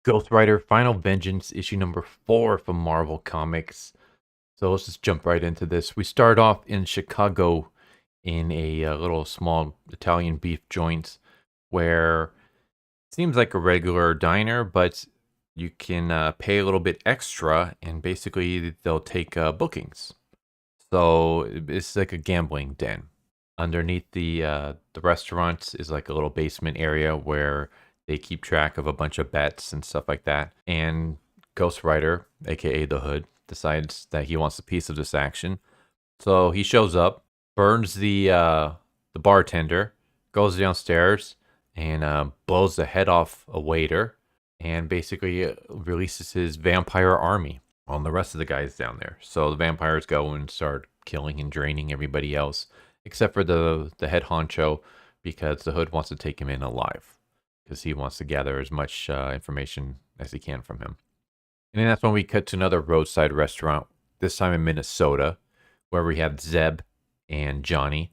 Ghost Rider Final Vengeance, issue number 4 from Marvel Comics. So let's just jump right into this. We start off in Chicago in a little small Italian beef joint where it seems like a regular diner, but you can pay a little bit extra and basically they'll take bookings. So it's like a gambling den. Underneath the restaurant is like a little basement area where they keep track of a bunch of bets and stuff like that. And Ghost Rider, aka the Hood, decides that he wants a piece of this action. So he shows up, burns the bartender, goes downstairs, and blows the head off a waiter, and basically releases his vampire army on the rest of the guys down there. So the vampires go and start killing and draining everybody else, except for the head honcho, because the Hood wants to take him in alive, because he wants to gather as much information as he can from him. And then that's when we cut to another roadside restaurant, this time in Minnesota, where we have Zeb and Johnny.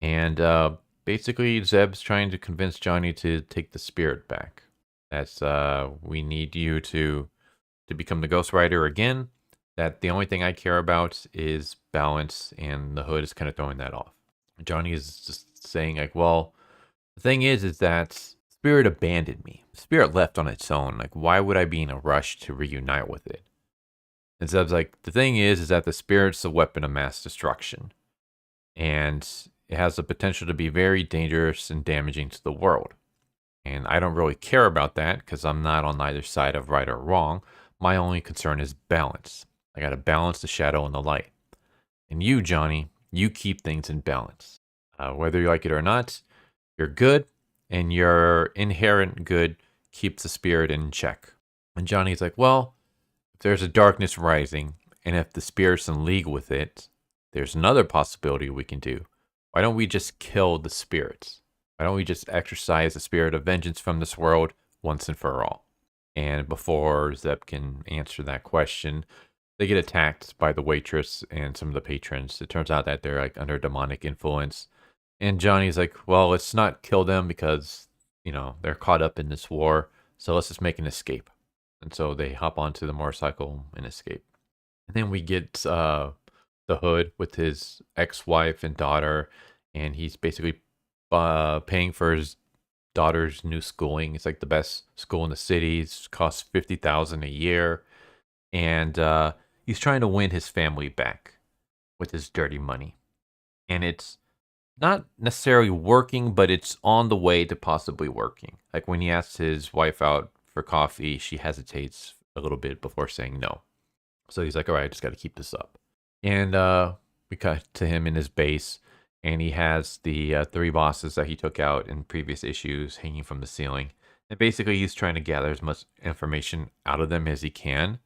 And basically, Zeb's trying to convince Johnny to take the spirit back. That's, we need you to become the Ghost Rider again. That the only thing I care about is balance, and the Hood is kind of throwing that off. Johnny is just saying, like, well, the thing is that Spirit abandoned me. Spirit left on its own. Like, why would I be in a rush to reunite with it? And Zeb's like, the thing is that the Spirit's a weapon of mass destruction. And it has the potential to be very dangerous and damaging to the world. And I don't really care about that because I'm not on either side of right or wrong. My only concern is balance. I got to balance the shadow and the light. And you, Johnny, you keep things in balance. Whether you like it or not, you're good. And your inherent good keeps the spirit in check. And Johnny's like, well, if there's a darkness rising, and if the spirit's in league with it, there's another possibility we can do. Why don't we just kill the spirits? Why don't we just exorcise the spirit of vengeance from this world once and for all? And before Zeb can answer that question, they get attacked by the waitress and some of the patrons. It turns out that they're like under demonic influence. And Johnny's like, well, let's not kill them because, you know, they're caught up in this war. So let's just make an escape. And so they hop onto the motorcycle and escape. And then we get the Hood with his ex-wife and daughter. And he's basically paying for his daughter's new schooling. It's like the best school in the city. It costs $50,000 a year. And he's trying to win his family back with his dirty money. And it's not necessarily working, but it's on the way to possibly working. Like when he asks his wife out for coffee, she hesitates a little bit before saying no. So he's like, all right, I just got to keep this up. And we cut to him in his base, and he has the 3 bosses that he took out in previous issues hanging from the ceiling. And basically, he's trying to gather as much information out of them as he can.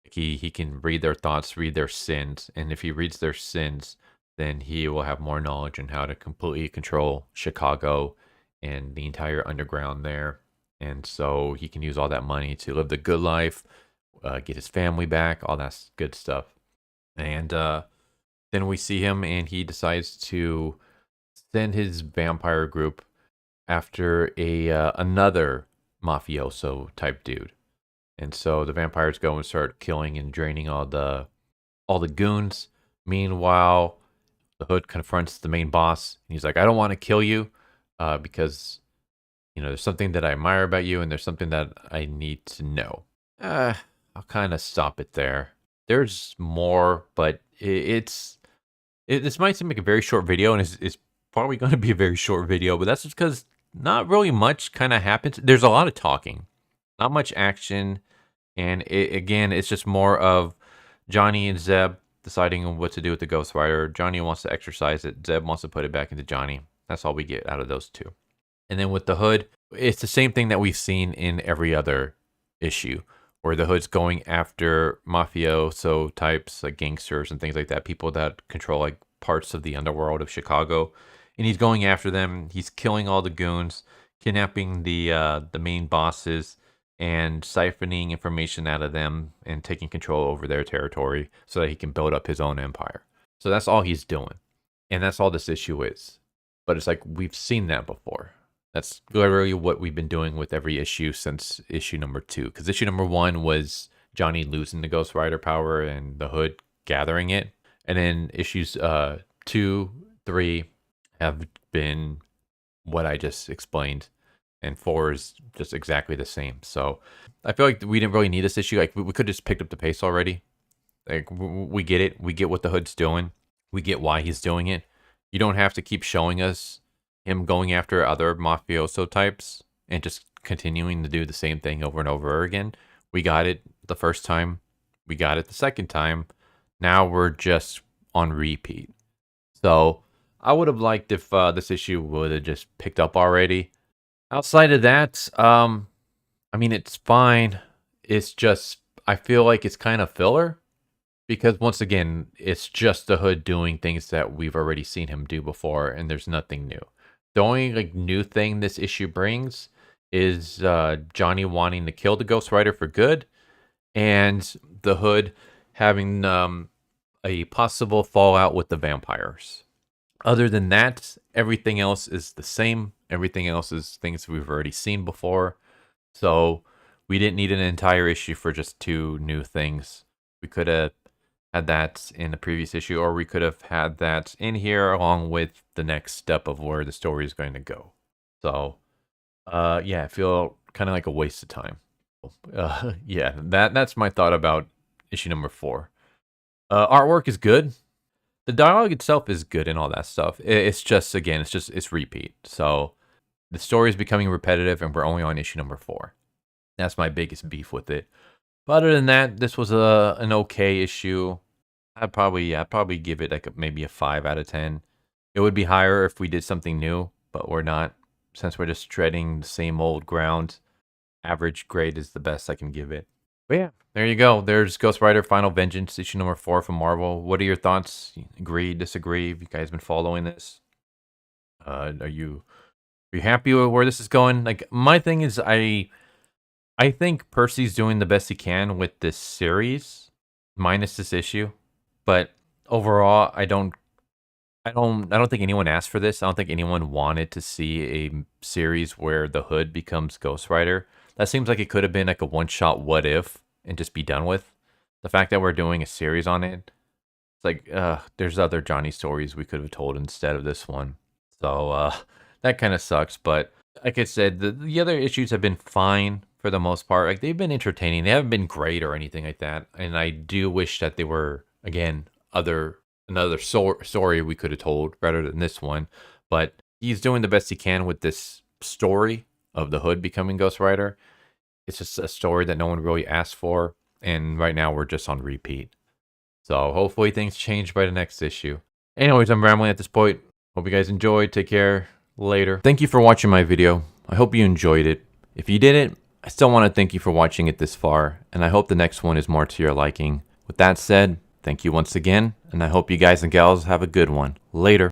He can read their thoughts, read their sins, and if he reads their sins, then he will have more knowledge on how to completely control Chicago and the entire underground there. And so he can use all that money to live the good life, get his family back, all that good stuff. And then we see him, and he decides to send his vampire group after another mafioso type dude. And so the vampires go and start killing and draining all the goons. Meanwhile, the Hood confronts the main boss, and he's like, I don't want to kill you because, you know, there's something that I admire about you, and there's something that I need to know. I'll kind of stop it there. There's more, but this might seem like a very short video, and it's probably going to be a very short video, but that's just because not really much kind of happens. There's a lot of talking, not much action, and it's just more of Johnny and Zeb deciding on what to do with the Ghost Rider. Johnny wants to exercise it. Zeb wants to put it back into Johnny. That's all we get out of those two. And then with the Hood, it's the same thing that we've seen in every other issue, where the Hood's going after mafioso types, like gangsters and things like that, people that control like parts of the underworld of Chicago. And he's going after them. He's killing all the goons, kidnapping the main bosses, and siphoning information out of them and taking control over their territory so that he can build up his own empire. So that's all he's doing. And that's all this issue is. But it's like, we've seen that before. That's literally what we've been doing with every issue since issue number 2. Because issue number 1 was Johnny losing the Ghost Rider power and the Hood gathering it. And then issues 2, 3 have been what I just explained. And 4 is just exactly the same. So I feel like we didn't really need this issue. Like we could have just picked up the pace already. Like we get it. We get what the Hood's doing. We get why he's doing it. You don't have to keep showing us him going after other mafioso types and just continuing to do the same thing over and over again. We got it the first time. We got it the second time. Now we're just on repeat. So I would have liked if this issue would have just picked up already. Outside of that, I mean, it's fine. It's just, I feel like it's kind of filler. Because once again, it's just the Hood doing things that we've already seen him do before, and there's nothing new. The only new thing this issue brings is Johnny wanting to kill the Ghost Rider for good, and the Hood having a possible fallout with the vampires. Other than that, everything else is the same. Everything else is things we've already seen before. So we didn't need an entire issue for just 2 new things. We could have had that in the previous issue, or we could have had that in here along with the next step of where the story is going to go. So, yeah, I feel kind of like a waste of time. Yeah, that's my thought about issue number 4. Artwork is good. The dialogue itself is good and all that stuff. It's just, again, it's repeat. So the story is becoming repetitive, and we're only on issue number 4. That's my biggest beef with it. But other than that, this was an okay issue. I'd probably give it like maybe a 5 out of 10. It would be higher if we did something new, but we're not. Since we're just treading the same old ground, average grade is the best I can give it. But yeah, there you go. There's Ghost Rider Final Vengeance, issue number 4 from Marvel. What are your thoughts? Agree, disagree? Have you guys been following this? Are you happy with where this is going? Like, my thing is, I think Percy's doing the best he can with this series, minus this issue. But overall, I don't think anyone asked for this. I don't think anyone wanted to see a series where the Hood becomes Ghost Rider. That seems like it could have been like a one-shot what if and just be done with. The fact that we're doing a series on it, it's like, there's other Johnny stories we could have told instead of this one. So that kind of sucks. But like I said, the other issues have been fine for the most part. Like, they've been entertaining. They haven't been great or anything like that. And I do wish that they were, again, another story we could have told rather than this one. But he's doing the best he can with this story of the Hood becoming Ghost Rider. It's just a story that no one really asked for, and right now we're just on repeat. So hopefully things change by the next issue. Anyways, I'm rambling at this point. Hope you guys enjoyed. Take care. Later. Thank you for watching my video. I hope you enjoyed it. If you didn't, I still want to thank you for watching it this far, and I hope the next one is more to your liking. With that said, thank you once again, and I hope you guys and gals have a good one. Later.